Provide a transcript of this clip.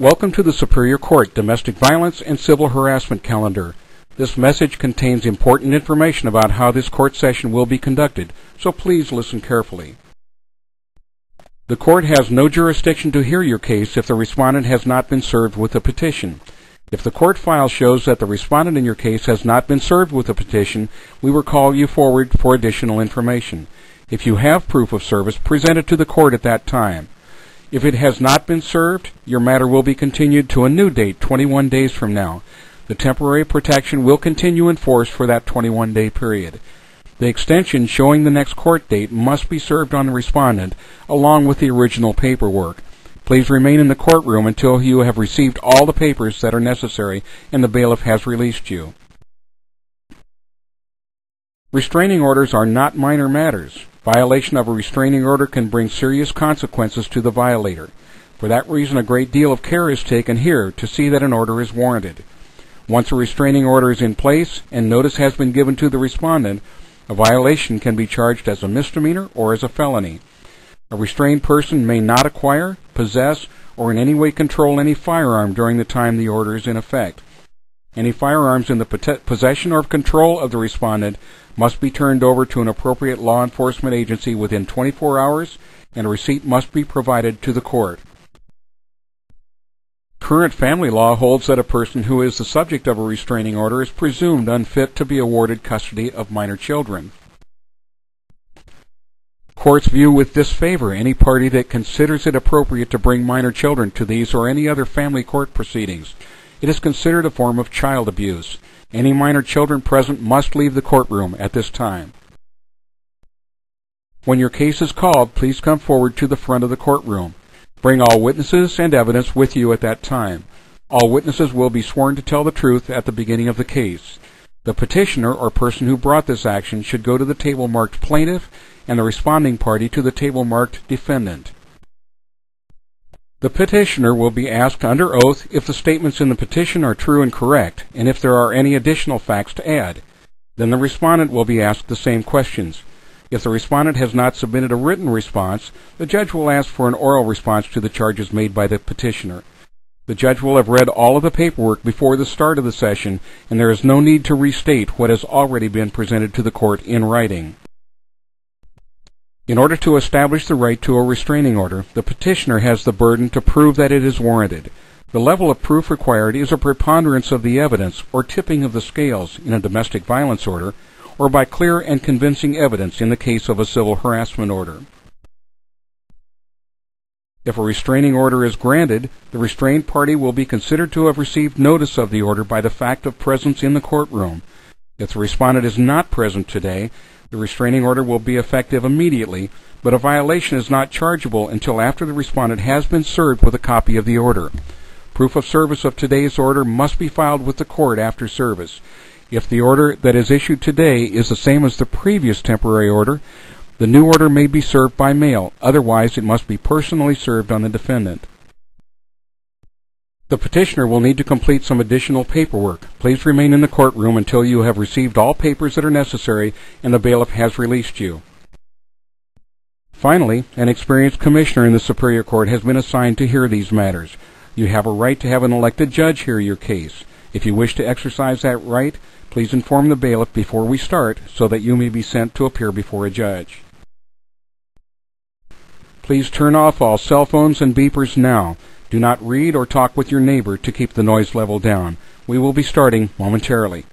Welcome to the Superior Court Domestic Violence and Civil Harassment Calendar. This message contains important information about how this court session will be conducted, so please listen carefully. The court has no jurisdiction to hear your case if the respondent has not been served with a petition. If the court file shows that the respondent in your case has not been served with a petition, we will call you forward for additional information. If you have proof of service, present it to the court at that time. If it has not been served, your matter will be continued to a new date 21 days from now. The temporary protection will continue in force for that 21-day period. The extension showing the next court date must be served on the respondent along with the original paperwork. Please remain in the courtroom until you have received all the papers that are necessary and the bailiff has released you. Restraining orders are not minor matters. Violation of a restraining order can bring serious consequences to the violator. For that reason, a great deal of care is taken here to see that an order is warranted. Once a restraining order is in place and notice has been given to the respondent, a violation can be charged as a misdemeanor or as a felony. A restrained person may not acquire, possess, or in any way control any firearm during the time the order is in effect. Any firearms in the possession or control of the respondent must be turned over to an appropriate law enforcement agency within 24 hours, and a receipt must be provided to the court. Current family law holds that a person who is the subject of a restraining order is presumed unfit to be awarded custody of minor children. Courts view with disfavor any party that considers it appropriate to bring minor children to these or any other family court proceedings. It is considered a form of child abuse. Any minor children present must leave the courtroom at this time. When your case is called, please come forward to the front of the courtroom. Bring all witnesses and evidence with you at that time. All witnesses will be sworn to tell the truth at the beginning of the case. The petitioner or person who brought this action should go to the table marked plaintiff and the responding party to the table marked defendant. The petitioner will be asked under oath if the statements in the petition are true and correct, and if there are any additional facts to add. Then the respondent will be asked the same questions. If the respondent has not submitted a written response, the judge will ask for an oral response to the charges made by the petitioner. The judge will have read all of the paperwork before the start of the session, and there is no need to restate what has already been presented to the court in writing. In order to establish the right to a restraining order, the petitioner has the burden to prove that it is warranted. The level of proof required is a preponderance of the evidence or tipping of the scales in a domestic violence order, or by clear and convincing evidence in the case of a civil harassment order. If a restraining order is granted, the restrained party will be considered to have received notice of the order by the fact of presence in the courtroom. If the respondent is not present today, the restraining order will be effective immediately, but a violation is not chargeable until after the respondent has been served with a copy of the order. Proof of service of today's order must be filed with the court after service. If the order that is issued today is the same as the previous temporary order, the new order may be served by mail. Otherwise, it must be personally served on the defendant. The petitioner will need to complete some additional paperwork. Please remain in the courtroom until you have received all papers that are necessary and the bailiff has released you. Finally, an experienced commissioner in the Superior Court has been assigned to hear these matters. You have a right to have an elected judge hear your case. If you wish to exercise that right, please inform the bailiff before we start so that you may be sent to appear before a judge. Please turn off all cell phones and beepers now. Do not read or talk with your neighbor to keep the noise level down. We will be starting momentarily.